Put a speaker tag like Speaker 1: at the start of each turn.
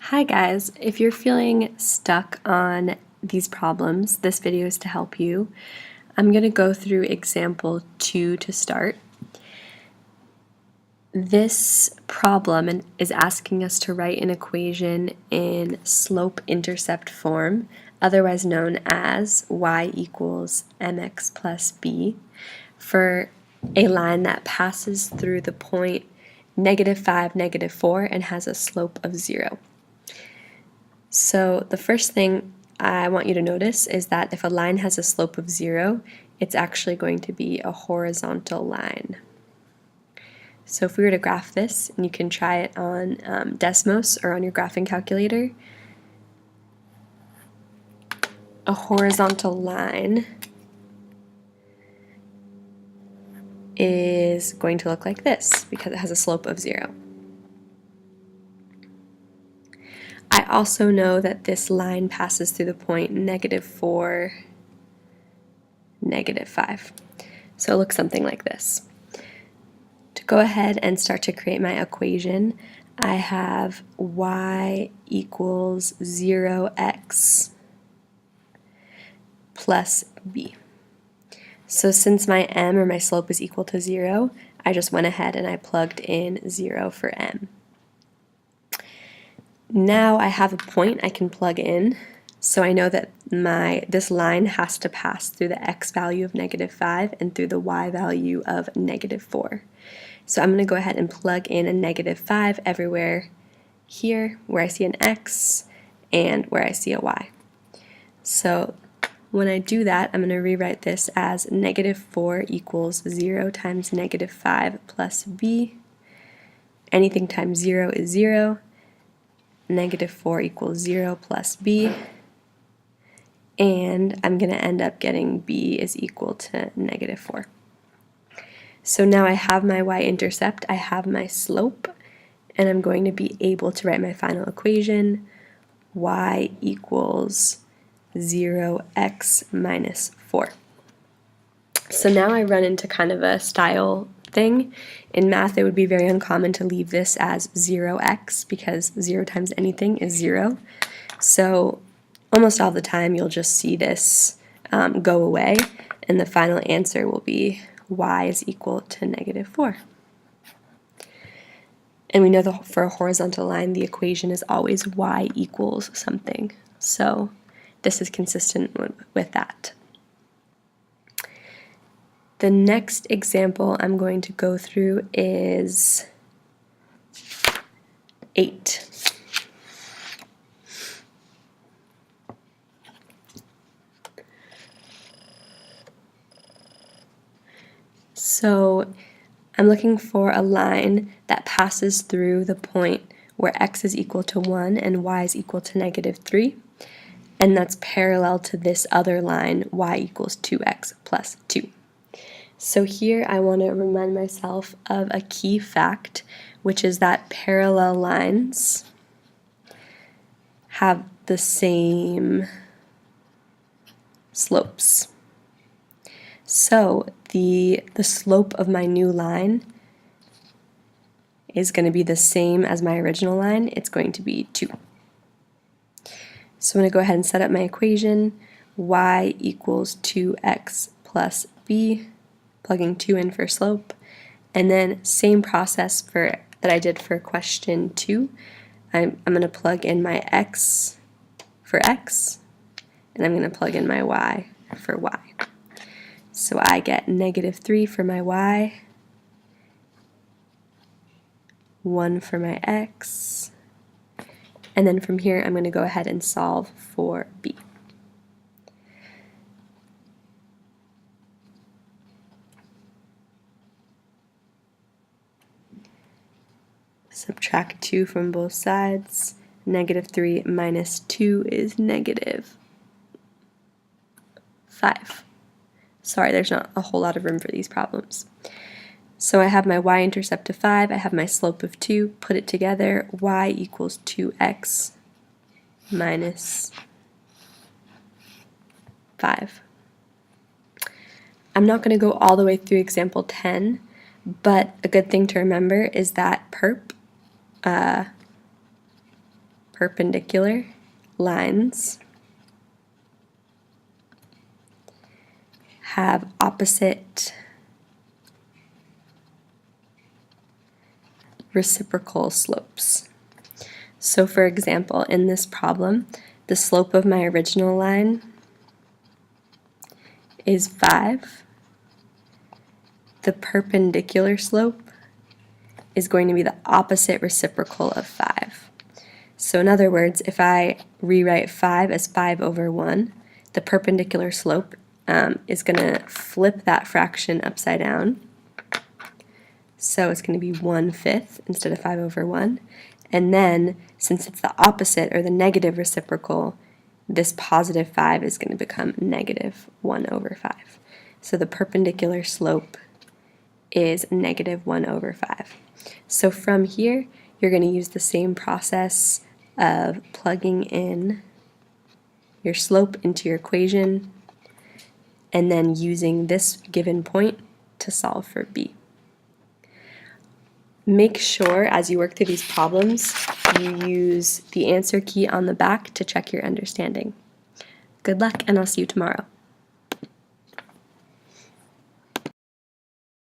Speaker 1: Hi guys, if you're feeling stuck on these problems, this video is to help you. I'm going to go through example 2 to start. This problem is asking us to write an equation in slope-intercept form, otherwise known as y equals mx plus b, for a line that passes through the point -5, -4 and has a slope of 0. So the first thing I want you to notice is that if a line has a slope of 0, it's actually going to be a horizontal line. So if we were to graph this, and you can try it on Desmos or on your graphing calculator, a horizontal line is going to look like this because it has a slope of 0. I also know that this line passes through the point -4, -5. So it looks something like this. To go ahead and start to create my equation, I have y equals 0x plus b. So since my m, or my slope, is equal to 0, I just went ahead and I plugged in 0 for m. Now I have a point I can plug in, so I know that this line has to pass through the x value of -5 and through the y value of -4. So I'm going to go ahead and plug in a -5 everywhere here where I see an x and where I see a y. So when I do that, I'm going to rewrite this as -4 equals 0 times -5 plus b. Anything times 0 is 0. -4 equals 0 plus b, and I'm going to end up getting b is equal to -4. So now I have my y-intercept, I have my slope, and I'm going to be able to write my final equation, y equals 0x minus 4. So now I run into kind of a style thing. In math, it would be very uncommon to leave this as 0x because 0 times anything is 0. So almost all the time you'll just see this go away, and the final answer will be y is equal to -4. And we know that for a horizontal line, the equation is always y equals something. So this is consistent with that. The next example I'm going to go through is 8. So I'm looking for a line that passes through the point where x is equal to 1 and y is equal to -3, and that's parallel to this other line, y equals 2x plus 2. So here I want to remind myself of a key fact, which is that parallel lines have the same slopes. So the slope of my new line is going to be the same as my original line. It's going to be 2. So I'm going to go ahead and set up my equation, y equals 2x plus b, plugging 2 in for slope, and then same process that I did for question 2. I'm going to plug in my x for x, and I'm going to plug in my y for y. So I get -3 for my y, 1 for my x, and then from here I'm going to go ahead and solve for b. Subtract 2 from both sides. -3 minus 2 is -5. Sorry, there's not a whole lot of room for these problems. So I have my y-intercept of 5, I have my slope of 2, put it together, y equals 2x minus 5. I'm not going to go all the way through example 10, but a good thing to remember is that perp perpendicular lines have opposite reciprocal slopes. So for example, in this problem, the slope of my original line is 5. The perpendicular slope is going to be the opposite reciprocal of 5. So in other words, if I rewrite 5 as 5 over 1, the perpendicular slope is going to flip that fraction upside down. So it's going to be 1/5 instead of 5 over 1. And then, since it's the opposite, or the negative reciprocal, this positive 5 is going to become negative 1 over 5. So the perpendicular slope is negative 1 over 5. So from here, you're going to use the same process of plugging in your slope into your equation and then using this given point to solve for b. Make sure as you work through these problems you use the answer key on the back to check your understanding. Good luck, and I'll see you tomorrow.